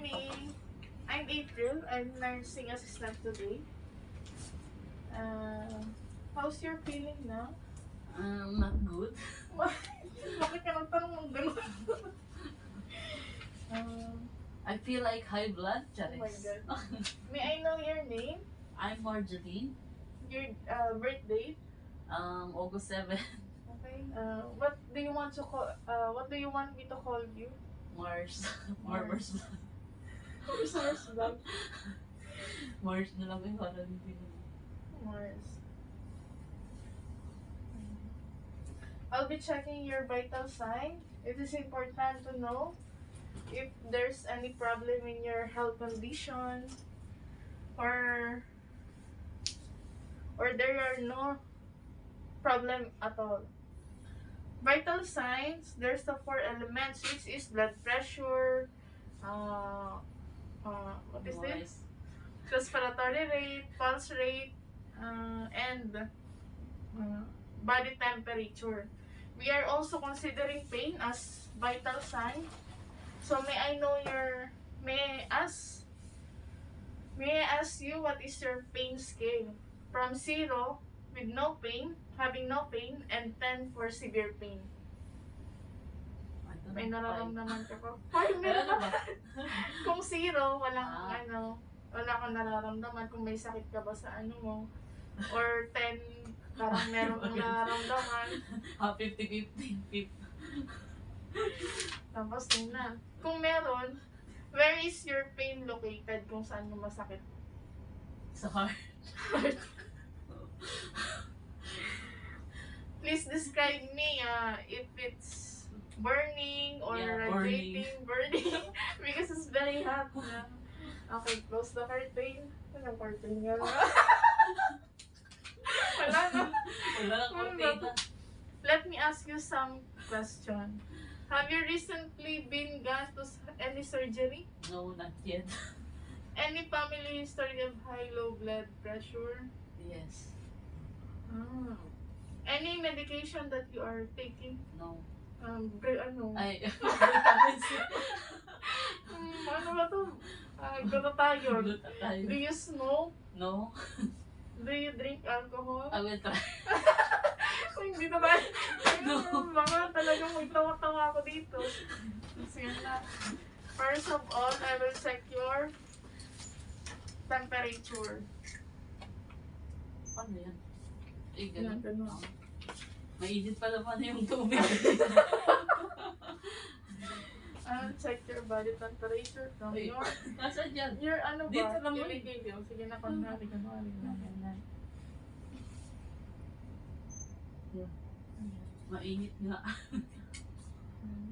morning. I'm April. I'm nursing assistant today. How's your feeling now? Not good. Bakit ka nagtanong ng gano'n? I feel like high blood, Oh my Charis. God. May I know your name? I'm Marjorie. Your birth date? August 7. Okay. What do you want to call? What do you want me to call you? Mars. Mars. Mars. Who's Mars vlog? Mars na lang yung parang hindi mo. Mars. I'll be checking your vital sign. It is important to know if there's any problem in your health condition or there are no problem at all. Vital signs, there's the 4 elements, which is blood pressure, what is this? Respiratory rate, pulse rate, and body temperature. We are also considering pain as vital sign. So may I ask you what is your pain scale? From 0 with no pain, having no pain, and 10 for severe pain. May nararamdaman ka pa? Ay, meron Ano pa. ba? Kung 0, wala kang nararamdaman kung may sakit ka ba sa ano mo. Or 10, parang meron kang nararamdaman. 50-50. Tapos yun na. Kung meron, where is your pain located kung saan yung masakit? Sa heart. Please describe me if it's burning or Yeah, burning because it's very hot na. Okay, close the curtain. Anong curtain nga na? Wala na. Wala lang kortina. Let me ask you some question. Have you recently been gone to any surgery? No, not yet. Any family history of high-low blood pressure? Yes. Any medication that you are taking? No. Ano? Ay, Ano ba to? Glutathione. Glutathione. Do you smoke? No. Do you drink alcohol? I will try. Hindi na ba? No. Mga talagang magtawa-tawa ako dito. Sige na. First of all, I will check your temperature. Ano yan? Eh, Yan, ganun. ganun. Mainit pa naman yung tubig. I'll check your body temperature from Ay, your... nasaan yan? Your ano ba? Dito naman. Kiligil. Sige na, kunwari. Mainit nga.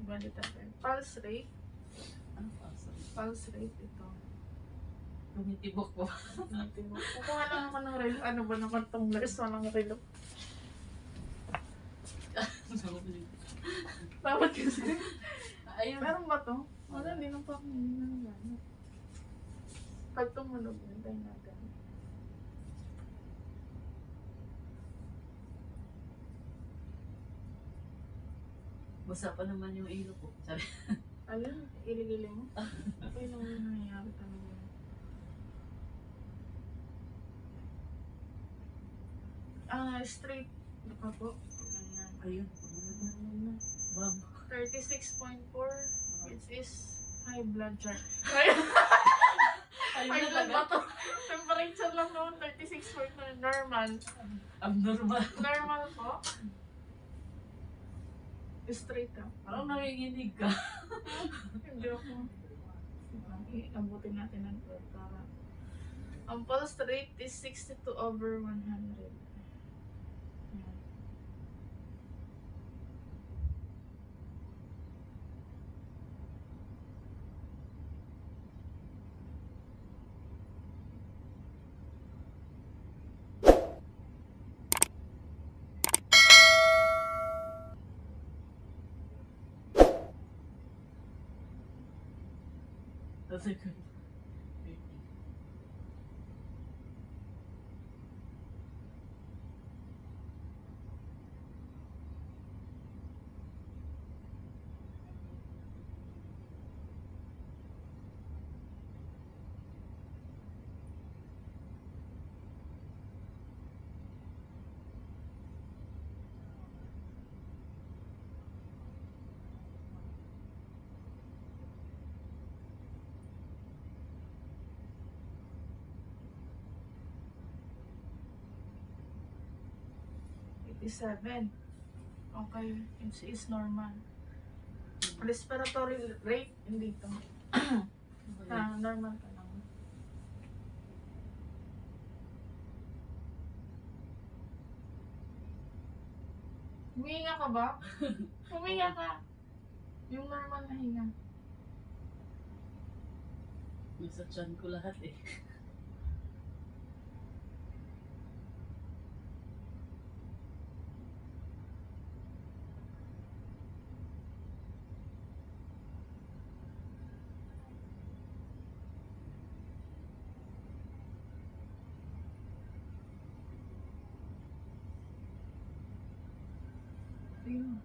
Body temperature. Pulse rate. Ano pa? Sorry. Pulse rate ito. Tumitibok po. Kukuha lang ako ng relo. Ano ba naman itong nurse? Walang relo. Dapat kasi. Ayun. Meron ba to? Wala, hindi nang pa ako. Pag tumunog, hintay natin. Basa pa naman yung ilo ko. Sabi. Ayun, iligili mo. Okay lang yung nangyayari talaga. Straight. Ano po? Ayun. Bab. 36.4, which is high blood sugar. Ayun High na blood ba talaga. to? Temperature lang naman, 36.4 normal. Abnormal. Normal po. Straight ka. Parang nanginginig ka. Hindi ako. Abutin natin ang para. Ang pulse rate is 62/100. Yan. Kasi 57. Okay, is normal. Respiratory rate, hindi to. Normal ka lang. Huminga ka ba? Huminga ka. Yung normal na hinga. Nasa tiyan ko lahat eh. Ayun.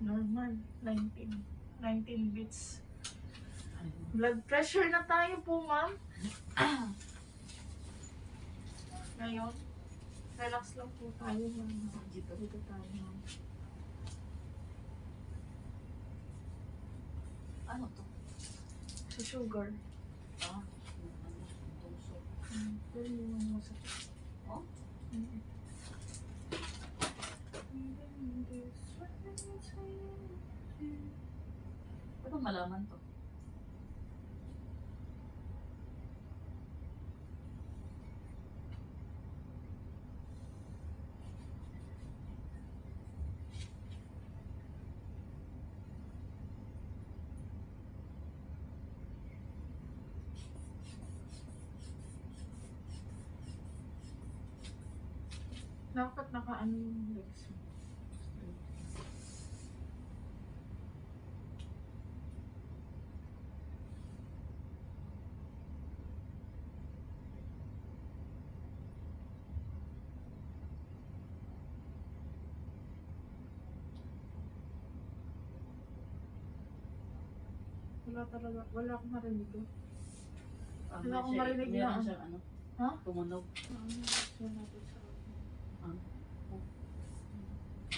Normal. 19 beats. Blood pressure na tayo po, ma'am. Ngayon, relax lang po tayo, ma'am. Dito tayo, ma'am. Ano to? Sa sugar. Ah, ano? Tuso. Pero yung mo sa... Oh? Paano malaman to? Dapat naka-ano yung legs mo. Wala talaga. Wala akong marinig. Wala akong marinig na. Meron siyang ano? Ha? Tumunog. Wala natin sa...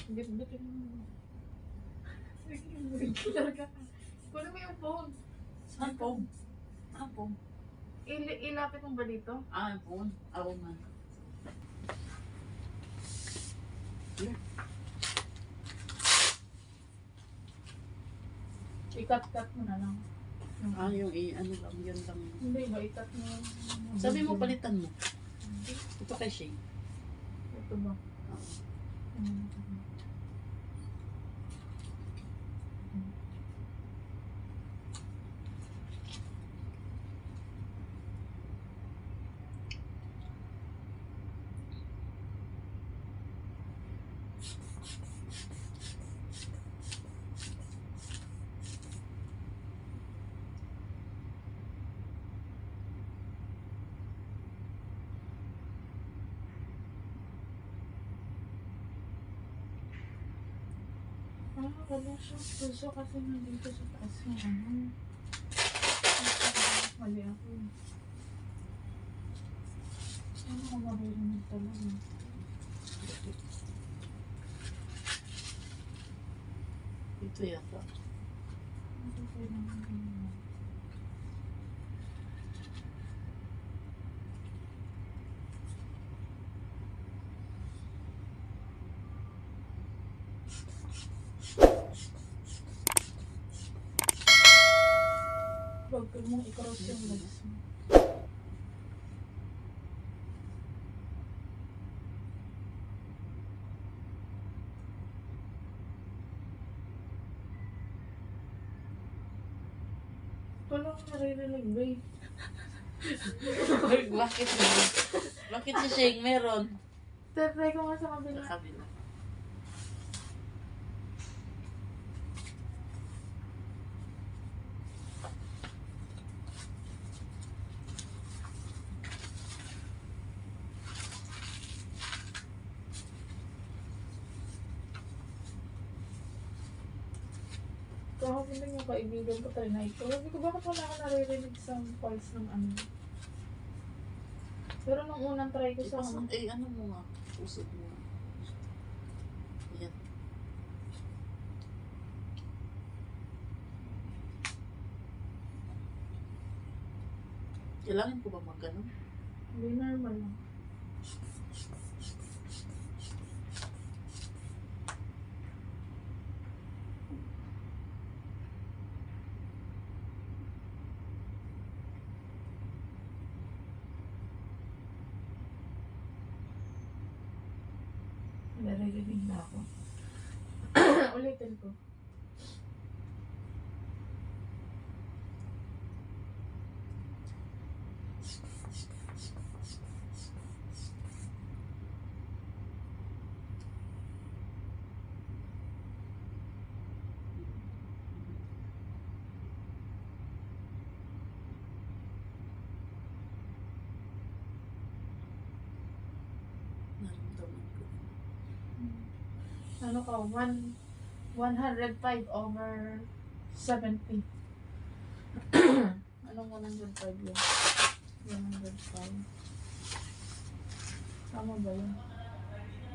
Bit-bitin mo. Regular ka. Kunin mo yung phone. Saan phone? Saan phone? Ilapit mo ba dito? Ah, yung phone. Ako man. Here. I-cut-cut mo na lang. Ah, yung ano lang, yun lang. Hindi ba, i-cut mo lang. Sabi mo, palitan mo. Ito kay Shane. Ito ba? Oo. Wala siya. Puso kasi nandito sa taas yung ano. Mali ako. Ano ko marunong talaga? Ito yata. Ito kailangan. Huwag ka mong i-cross yung legs mo. Wala akong naririnig, babe. Bakit mo? Bakit si Shane meron? Try ko nga sa kabila. Sabi na. Kahapon lang yung kaibigan ko tayo na ito. Sabi ko, bakit wala ka naririnig sa pulse ng ano? Pero nung unang try ko sa Ano mo nga? Usog mo nga. Yan. Kailangan ko ba mag-ganon? hindi normal lang. Naririnig na ako. Ulitin ko. Naramdaman ko. Ano ka? 105 over 70. Anong 105 yun? 105. Tama ba yun?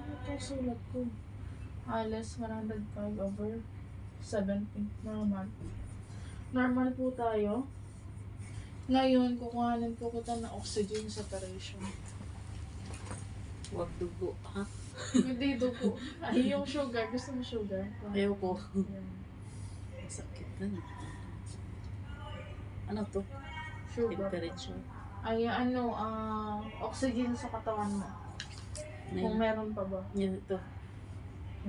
Ano ito sulat ko? Alas 105 over 70. Normal. Normal po tayo. Ngayon, kukuhanin po kita ng oxygen saturation. Huwag dugo, ha? Hindi dugo. Ay, yung sugar. Gusto mo sugar? Ayaw ko. Ayan. Sakit na. Ano to? Sugar. Temperature. Ay, oxygen sa katawan mo. Kung meron pa ba. Yan ito.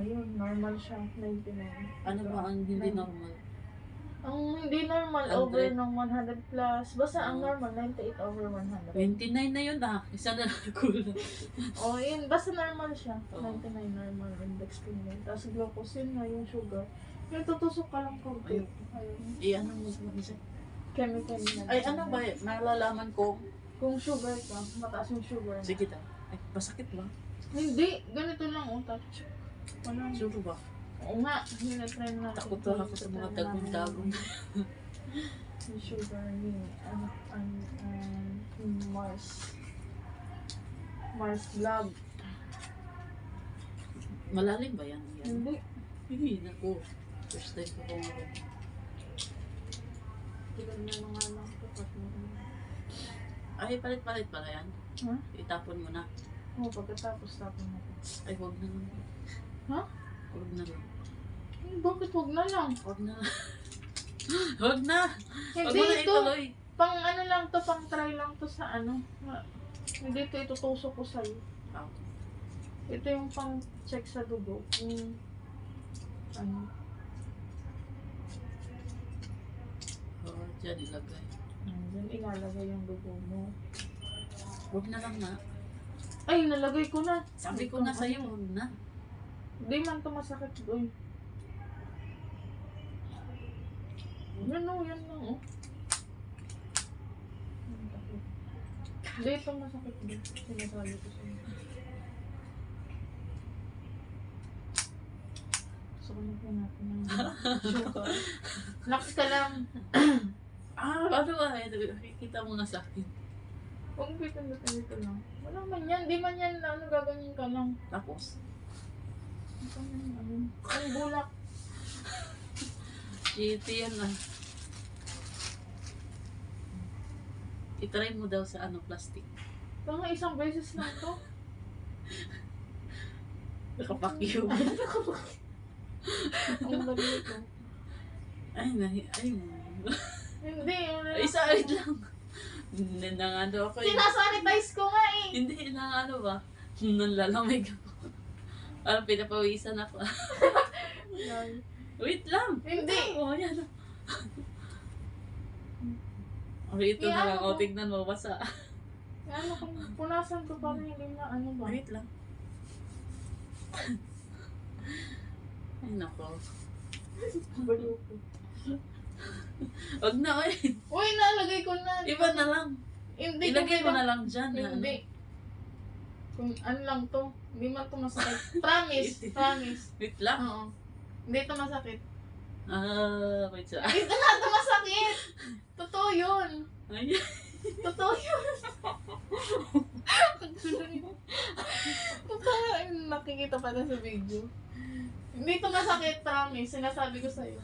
Ayun, normal siya. 99. Ano ba ang hindi normal? Ang hindi normal 100. over ng 100 plus. Basta ang normal, 98 over 100. 29 na yun ah. Isa na kulang. O, yun. Basta normal siya. Oo. 99 normal index ko yun. Tapos glucose yun nga, yung sugar. Yung tutusok ka lang konti. Ayun. Ano mo siya? Chemical na. Ay, ano ba? Nalalaman ko. Kung sugar ka, mataas yung sugar. Sige ta. Ay, masakit ba? Hindi. Ganito lang. O, touch. Wala. Sure ba? Oo nga, hinatry na natin. Takot to ako sa mga dagong-dagong. Yung sugar ni Mars vlog. Malalim ba yan? Hindi. Hindi na ko. First time ko kung Tigal na mga lang ito. ay, palit-palit pala yan. Ha? Itapon mo na. Oo, pagkatapos tapon natin. Ay, huwag na lang. Ha? Huwag na lang. Bakit wag na lang? Huwag na lang. Huwag na! Huwag Hindi mo na ito. ituloy. Pang ano lang to, pang try lang to sa ano. Hindi ito itutusok ko sa'yo. Ah, Ito yung pang check sa dugo. Yung ano. Oo, dyan ilagay. Diyan ilalagay yung dugo mo. Huwag na lang na. Ay, nalagay ko na. Sabi ko na sa'yo, huwag na. Hindi man to masakit doon. Yan o, yan lang o. Hindi ito masakit doon. Sinasabi ko sa'yo. So, lagyan natin ng sugar. Relax ka lang. Ano ba? Kita mo nga sa akin. Huwag bitin dito lang. Wala man yan. Di man yan ano, gaganyan ka lang. Tapos, Ang bulak. shitty yan ah. I-try mo daw sa plastic. Baka isang beses lang to. Nakapakyo. Ang dali ko. Ay, Hindi. Isa, wait lang. Nangano ako eh. Sinasanitize ko nga eh. Hindi, nangano ba? Nanlalamig ako. Parang pinapawisan ako. Wait lang. Hindi. Oh, yan. Ito na lang. Ano O, tignan mo. Basa. Ano kung punasan ko para hindi na ano ba? Wait lang. Ay, nako. Baliw ko. Wag na, wait. Uy, nalagay ko na. Iba na lang. Hindi. Ilagay mo na lang dyan. Hindi. Kung ano lang to. Hindi man to masakit. Promise. Promise. Wait lang. Oo. Hindi to masakit. Wait sa. Hindi to nga to masakit. Totoo yun. Ay, Totoo yun. Totoo yun. Nakikita pa na sa video. Hindi to masakit, promise. Sinasabi ko sa'yo.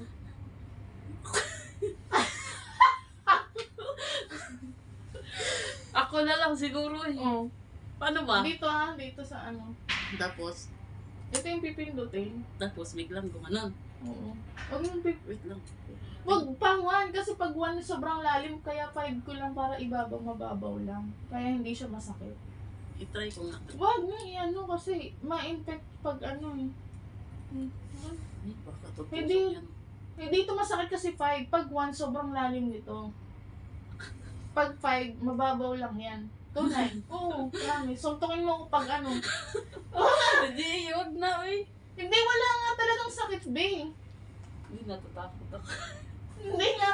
ako na lang siguro eh. Oo. Paano ba? Dito dito sa ano. Tapos, Ito yung pipindutin. biglang gumanon. Oo. Huwag mong Wait lang. Wag pa 1 kasi pag 1 sobrang lalim kaya 5 ko lang para ibabaw mababaw lang. Kaya hindi siya masakit. I-try ko nga. Wag mo i-ano kasi ma-infect pag ano eh. Ay, baka tutusok Hindi. yan. Hindi ito masakit kasi 5. Pag 1 sobrang lalim nito. Pag 5 mababaw lang yan. Tunay. Oo, promise. Suntukin mo ako pag ano. Hindi, huwag na eh. Hindi, wala nga talagang sakit, be. Hindi, natatakot ako. Hindi nga.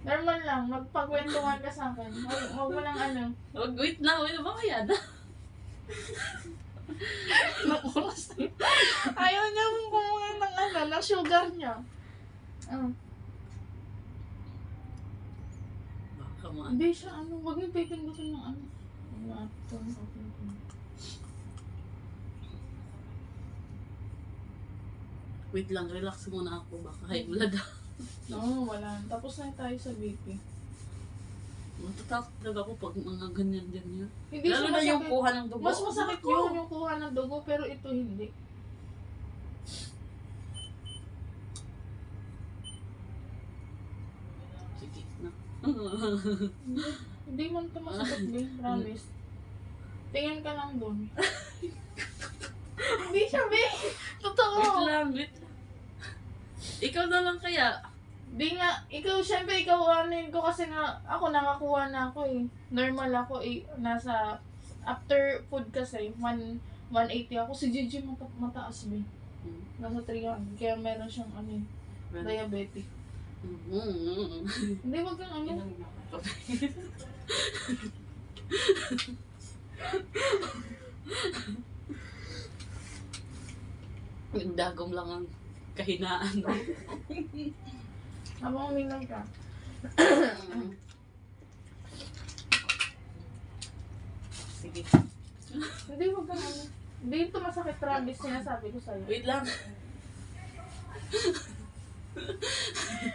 Normal lang. Magpagwentuhan ka sa akin. Huwag mo lang ano. Wag, wait na, wait na, baka yan. Nakulas na yun. Ayaw niya mong kumuha ng ano, ng sugar niya. Baka mo. Hindi siya ano, huwag niyo pipindutin ng ano. Wala ito. Wait lang, relax muna ako. Baka high blood. Oo, wala. Tapos na tayo sa BP. Matatakot talaga ako pag mga ganyan-ganyan. Hindi Lalo siya na yung masakit. kuha ng dugo. Mas masakit Ako. yun, yung kuha ng dugo, pero ito hindi. Sige na. Hindi man ito masakit din, promise. Tingin ka lang doon. Hindi siya, be. Totoo. Wait lang, wait lang. Ikaw na lang kaya. Di nga, ikaw, syempre, ikaw anin ko kasi nga, ako nakakuha na ako eh. Normal ako eh, nasa, after food kasi, 180 ako. Si Gigi mataas ba? Nasa 300, kaya meron siyang ano eh, diabetic. Hindi, wag kang ano. Dagom lang ang kahinaan. Habang uminom ka. Sige. Hindi, wag kang ano. Hindi ito masakit, promise, sinasabi ko sa'yo. Wait lang.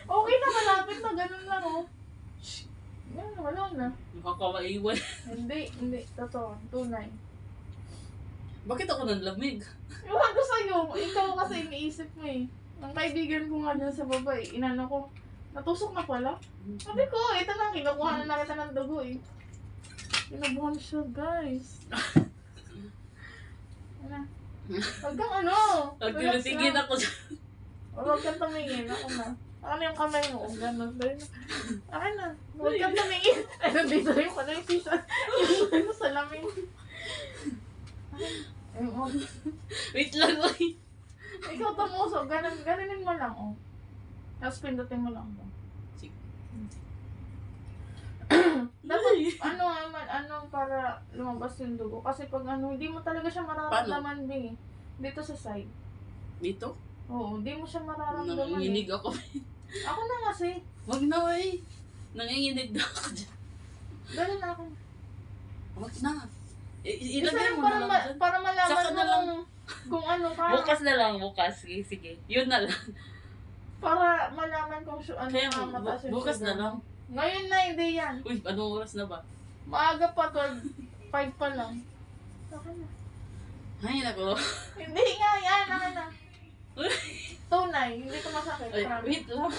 Okay na, malapit na, ganun lang oh. Yan, wala na. Nakakawaiwan. Hindi, totoo, tunay. Bakit ako nanlamig? Iwan ko sa'yo, ikaw kasi iniisip mo eh. Ang kaibigan ko nga dyan sa baba eh, inano ko, natusok na pala. Sabi ko, ito na, kinukuha na kita ng dugo eh. Kinabuhan siya, guys. Ano? Huwag kang ano. Pag relax tinitigil lang. ako dyan. Huwag kang tumingin, ako na. Ano yung kamay mo? Ganun. Akin na. Huwag kang tumingin. Ay, nandito yung pala yung season. Yung ano sa lamin. Ay, oh. Wait lang, oy. Ikaw tumuso, ganunin mo lang, oh. Tapos pindutin mo lang ba? Sige. Dapat, ano, para lumabas yung dugo. Kasi pag ano, hindi mo talaga siya mararamdaman, B. Dito sa side. Dito? Oo, hindi mo siya mararamdaman. Nanginginig ako. Ako na kasi. Wag na, oy. Nanginginig na ako dyan. Ganun ako. Wag na. Isa Ilagay lang mo para, na lang dyan. para malaman Saka mo na lang. kung ano ka. Bukas na lang, bukas. Sige, sige. Yun na lang. Para malaman kung ano Kaya ka mataas yung bukas sugar na lang. mo. Ngayon na, hindi yan. Uy, anong oras na ba? Maaga pa, 12, 5 pa lang. Saka na. Ay, nako. Hindi nga, yan, ano na. Tunay, hindi ko masakit. Ay, promise. wait lang.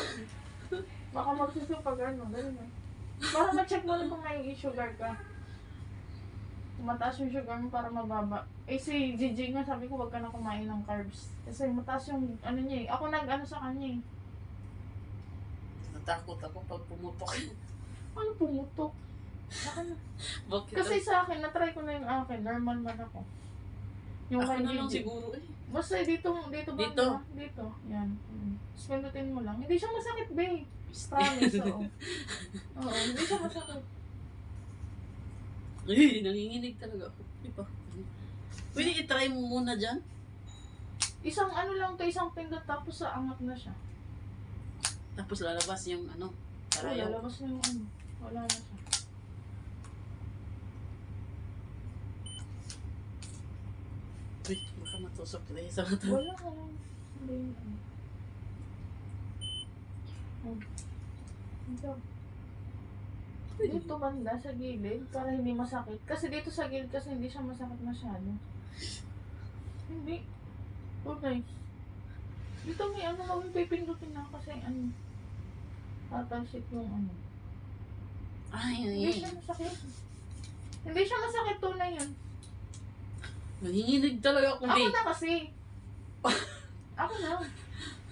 Baka magsusunod pag ano, ganun eh. Para ma-check mo lang kung may sugar ka. Kung mataas yung sugar mo para mababa. Eh si Gigi nga sabi ko wag ka na kumain ng carbs. Kasi mataas yung ano niya eh. Ako nag-ano sa kanya eh. Natakot ako pag pumutok. Ano pumutok? Ako na. Bakit? Kasi sa akin, na-try ko na yung akin. Normal man ako. Yung Ako kay na lang Gigi. siguro eh. Basta dito ba? Dito. Dito. Yan. Tapos pindutin mo lang. Hindi siya masakit, babe. Promise, oo. Oo, hindi siya masakit. Ay, nanginginig talaga ako. Di ba? Pwede i-try mo muna dyan. Isang ano lang to, isang pindot tapos sa angat na siya. Tapos lalabas yung ano. Oo, Karayaw. lalabas na yung ano. Wala na siya. Uy, baka matusok na isa na to. Wala ka lang. Hindi yung ano. Oh. Ito. Dito banda sa gilid para hindi masakit. Kasi dito sa gilid kasi hindi siya masakit masyado. Hindi. Okay. Dito may ano lang pipindutin na kasi ano. Tatalsik yung ano. Ay, Hindi ay, siya masakit. Hindi siya masakit, tunay yun. nanginginig talaga ako. Ako Di. na kasi. Ako na.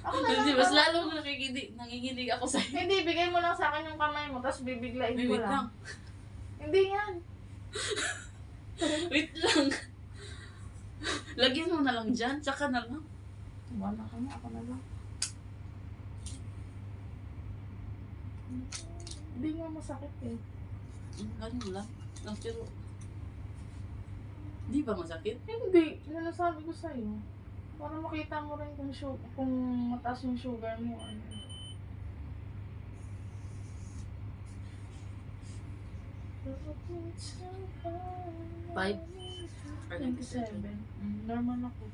Ako na Hindi, lang. mas lalo nanginginig ako sa'yo. Hindi, bigay mo lang sa akin yung kamay mo, tapos bibiglain Wait, ko wait lang. lang. Hindi yan. Wait lang. Lagyan mo na lang dyan, tsaka na lang. Wala ka na, ako na lang. Hindi nga masakit eh. Ganun lang. Pero, di ba masakit? Hindi, sinasabi ko sa'yo. Para makita mo rin kung mataas yung sugar mo. Ano. Five? 27. Normal ako.